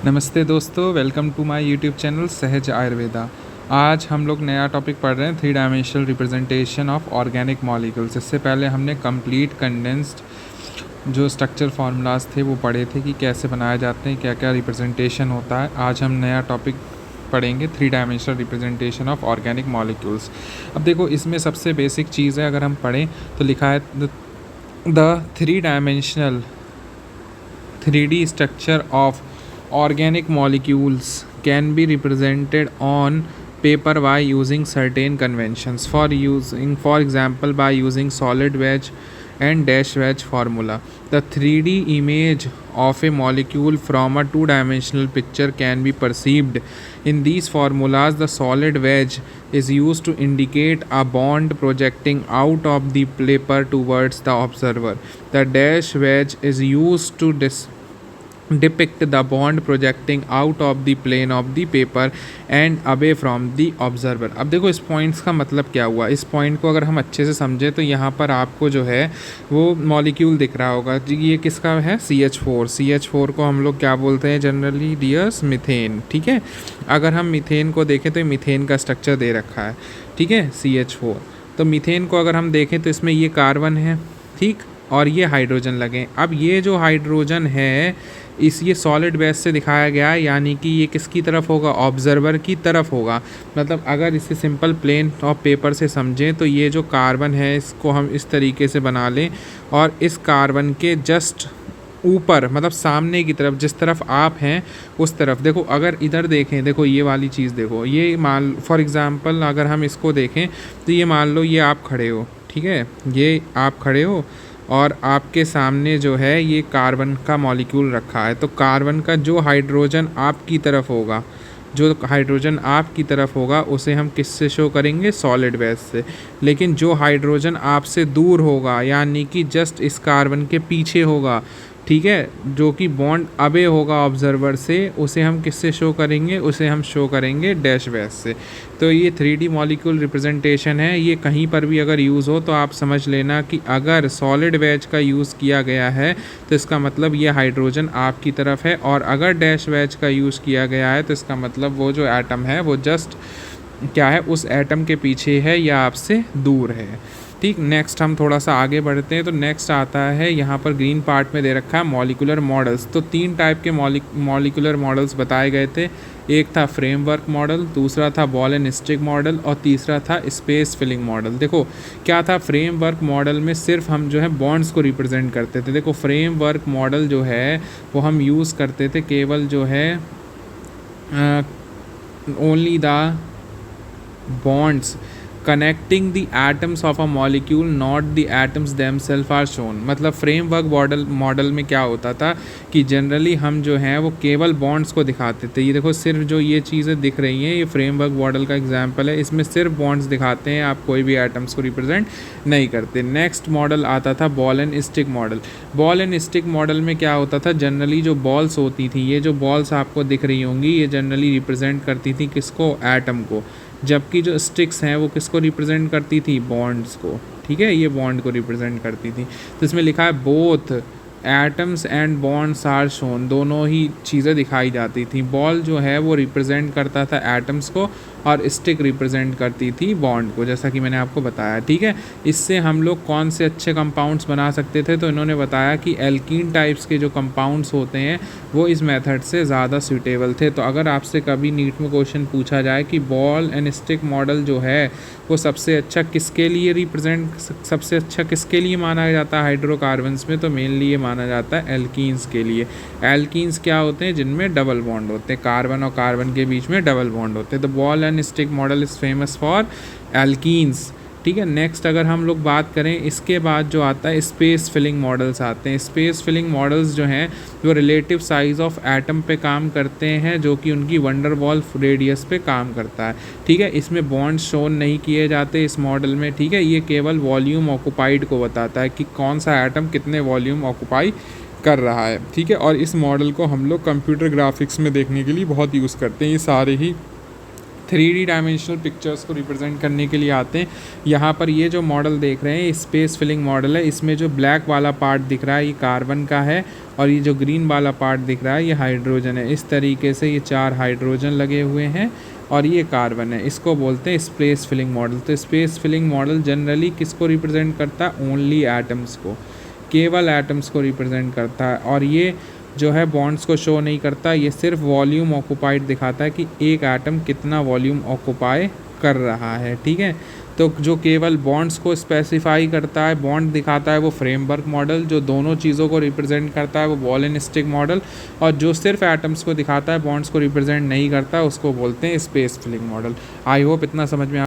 नमस्ते दोस्तों, welcome to my YouTube channel Sahaj Ayurveda. आज हम लोग नया टॉपिक पढ़ रहे हैं, 3 dimensional representation of organic molecules. इससे पहले हमने कंप्लीट कंडेंस्ड जो स्ट्रक्चर फार्मूलाज थे वो पढ़े थे कि कैसे बनाए जाते हैं, क्या क्या रिप्रेजेंटेशन होता है। आज हम नया टॉपिक पढ़ेंगे, 3 dimensional representation of organic molecules. अब देखो, इसमें सबसे बेसिक चीज़ है, अगर हम पढ़ें तो लिखा है the 3 dimensional 3D structure of organic molecules can be represented on paper by using certain conventions. For example, by using solid wedge and dash wedge formula. The 3D image of a molecule from a two-dimensional picture can be perceived. In these formulas, the solid wedge is used to indicate a bond projecting out of the paper towards the observer. The dash wedge is used to depict the bond projecting out of the plane of the paper and away from the observer। अब देखो, इस points का मतलब क्या हुआ। इस point को अगर हम अच्छे से समझें तो यहाँ पर आपको जो है वो मॉलिक्यूल दिख रहा होगा। ये किसका है? CH4 को हम लोग क्या बोलते हैं जनरली डियर्स? मीथेन। ठीक है, अगर हम मीथेन को देखें तो मीथेन का स्ट्रक्चर दे रखा है, ठीक है, CH4। तो मीथेन को अगर हम देखें तो इसमें ये कार्बन है, ठीक, और ये हाइड्रोजन लगे। अब ये जो हाइड्रोजन है ये सॉलिड बेस से दिखाया गया है, यानी कि ये किसकी तरफ होगा? ऑब्जर्वर की तरफ होगा। मतलब अगर इसे सिंपल प्लेन ऑफ पेपर से समझें तो ये जो कार्बन है इसको हम इस तरीके से बना लें और इस कार्बन के जस्ट ऊपर, मतलब सामने की तरफ, जिस तरफ आप हैं उस तरफ देखो। अगर इधर देखें, देखो ये वाली चीज़ देखो, ये मान फॉर एग्ज़ाम्पल अगर हम इसको देखें तो ये मान लो ये आप खड़े हो, ठीक है, ये आप खड़े हो और आपके सामने जो है ये कार्बन का मॉलिक्यूल रखा है। तो कार्बन का जो हाइड्रोजन आपकी तरफ होगा उसे हम किससे शो करेंगे? सॉलिड बेस से। लेकिन जो हाइड्रोजन आपसे दूर होगा, यानी कि जस्ट इस कार्बन के पीछे होगा, ठीक है, जो कि बॉन्ड अवे होगा ऑब्जर्वर से, उसे हम किससे शो करेंगे? उसे हम शो करेंगे डैश बेस से। तो ये 3D मॉलिक्यूल रिप्रेजेंटेशन है। ये कहीं पर भी अगर यूज़ हो तो आप समझ लेना कि अगर सॉलिड वेज का यूज़ किया गया है तो इसका मतलब ये हाइड्रोजन आपकी तरफ है, और अगर डैश वेज का यूज़ किया गया है तो इसका मतलब वो जो एटम है वो जस्ट क्या है? उस एटम के पीछे है या आपसे दूर है। ठीक, नेक्स्ट हम थोड़ा सा आगे बढ़ते हैं। तो नेक्स्ट आता है यहाँ पर ग्रीन पार्ट में दे रखा है मॉलिक्यूलर मॉडल्स। तो 3 टाइप के मॉलिक्यूलर मॉडल्स बताए गए थे। एक था फ्रेमवर्क मॉडल, दूसरा था बॉल एंड स्टिक मॉडल, और तीसरा था स्पेस फिलिंग मॉडल। देखो क्या था, फ्रेमवर्क मॉडल में सिर्फ हम जो है बॉन्ड्स को रिप्रेजेंट करते थे। देखो फ्रेमवर्क मॉडल जो है वो हम यूज़ करते थे केवल जो है only the bonds connecting the atoms of a molecule, not the atoms themselves are shown। मतलब फ्रेमवर्क मॉडल में क्या होता था कि जनरली हम जो है वो केवल बॉन्ड्स को दिखाते थे। ये देखो, सिर्फ जो ये चीज़ें दिख रही हैं ये फ्रेमवर्क मॉडल का एग्जांपल है। इसमें सिर्फ बॉन्ड्स दिखाते हैं, आप कोई भी एटम्स को रिप्रेजेंट नहीं करते। नेक्स्ट मॉडल आता था ball and stick model. Ball and stick model में क्या होता था, जनरली जो बॉल्स होती थी, ये जो बॉल्स आपको दिख रही होंगी, ये जनरली रिप्रेजेंट करती थी किसको? एटम को। जबकि जो स्टिक्स हैं वो किसको रिप्रेजेंट करती थी? बॉन्ड्स को। ठीक है, ये बॉन्ड को रिप्रेजेंट करती थी। तो इसमें लिखा है both atoms and bonds are shown, दोनों ही चीज़ें दिखाई जाती थी। बॉल जो है वो रिप्रेजेंट करता था एटम्स को और स्टिक रिप्रेजेंट करती थी बॉन्ड को, जैसा कि मैंने आपको बताया। ठीक है, इससे हम लोग कौन से अच्छे कंपाउंड्स बना सकते थे? तो इन्होंने बताया कि एल्कीन टाइप्स के जो कंपाउंड्स होते हैं वो इस मेथड से ज़्यादा सूटेबल थे। तो अगर आपसे कभी नीट में क्वेश्चन पूछा जाए कि बॉल एंड स्टिक मॉडल जो है वो सबसे अच्छा किसके लिए माना जाता है हाइड्रोकार्बन्स में, तो मेनली ये माना जाता है एल्कीन्स के लिए। एल्कीन्स क्या होते हैं? जिनमें डबल बॉन्ड होते हैं, कार्बन और कार्बन के बीच में डबल बॉन्ड होते हैं। तो ball and stick model is famous for alkenes. ठीक है, नेक्स्ट अगर हम लोग बात करें, इसके बाद जो आता है स्पेस फिलिंग मॉडल्स आते हैं। स्पेस फिलिंग मॉडल्स जो हैं वो रिलेटिव साइज़ ऑफ एटम पे काम करते हैं, जो कि उनकी वंडरवॉल्फ रेडियस पे काम करता है। ठीक है, इसमें बॉन्ड शोन नहीं किए जाते इस मॉडल में। ठीक है, ये केवल वॉल्यूम ऑक्युपाइड को बताता है कि कौन सा एटम कितने वॉल्यूम ऑक्युपाई कर रहा है। ठीक है, और इस मॉडल को हम लोग कंप्यूटर ग्राफिक्स में देखने के लिए बहुत यूज़ करते हैं। ये सारे ही 3D डायमेंशनल पिक्चर्स को रिप्रेजेंट करने के लिए आते हैं। यहाँ पर ये जो मॉडल देख रहे हैं स्पेस फिलिंग मॉडल है। इसमें जो ब्लैक वाला पार्ट दिख रहा है ये कार्बन का है और ये जो ग्रीन वाला पार्ट दिख रहा है ये हाइड्रोजन है। इस तरीके से ये 4 हाइड्रोजन लगे हुए हैं और ये कार्बन है। इसको बोलते हैं स्पेस फिलिंग मॉडल। तो स्पेस फिलिंग मॉडल जनरली किसको रिप्रेजेंट करता है? ओनली एटम्स को, केवल एटम्स को रिप्रेजेंट करता है। और ये जो है बॉन्ड्स को शो नहीं करता, ये सिर्फ वॉल्यूम ऑक्यूपाइड दिखाता है कि एक एटम कितना वॉल्यूम ऑक्यूपाई कर रहा है। ठीक है, तो जो केवल बॉन्ड्स को स्पेसिफाई करता है, बॉन्ड दिखाता है, वो फ्रेमवर्क मॉडल। जो दोनों चीज़ों को रिप्रेजेंट करता है वो बॉल एंड स्टिक मॉडल। और जो सिर्फ एटम्स को दिखाता है, बॉन्ड्स को रिप्रेजेंट नहीं करता, उसको बोलते हैं space filling model. I hope इतना समझ में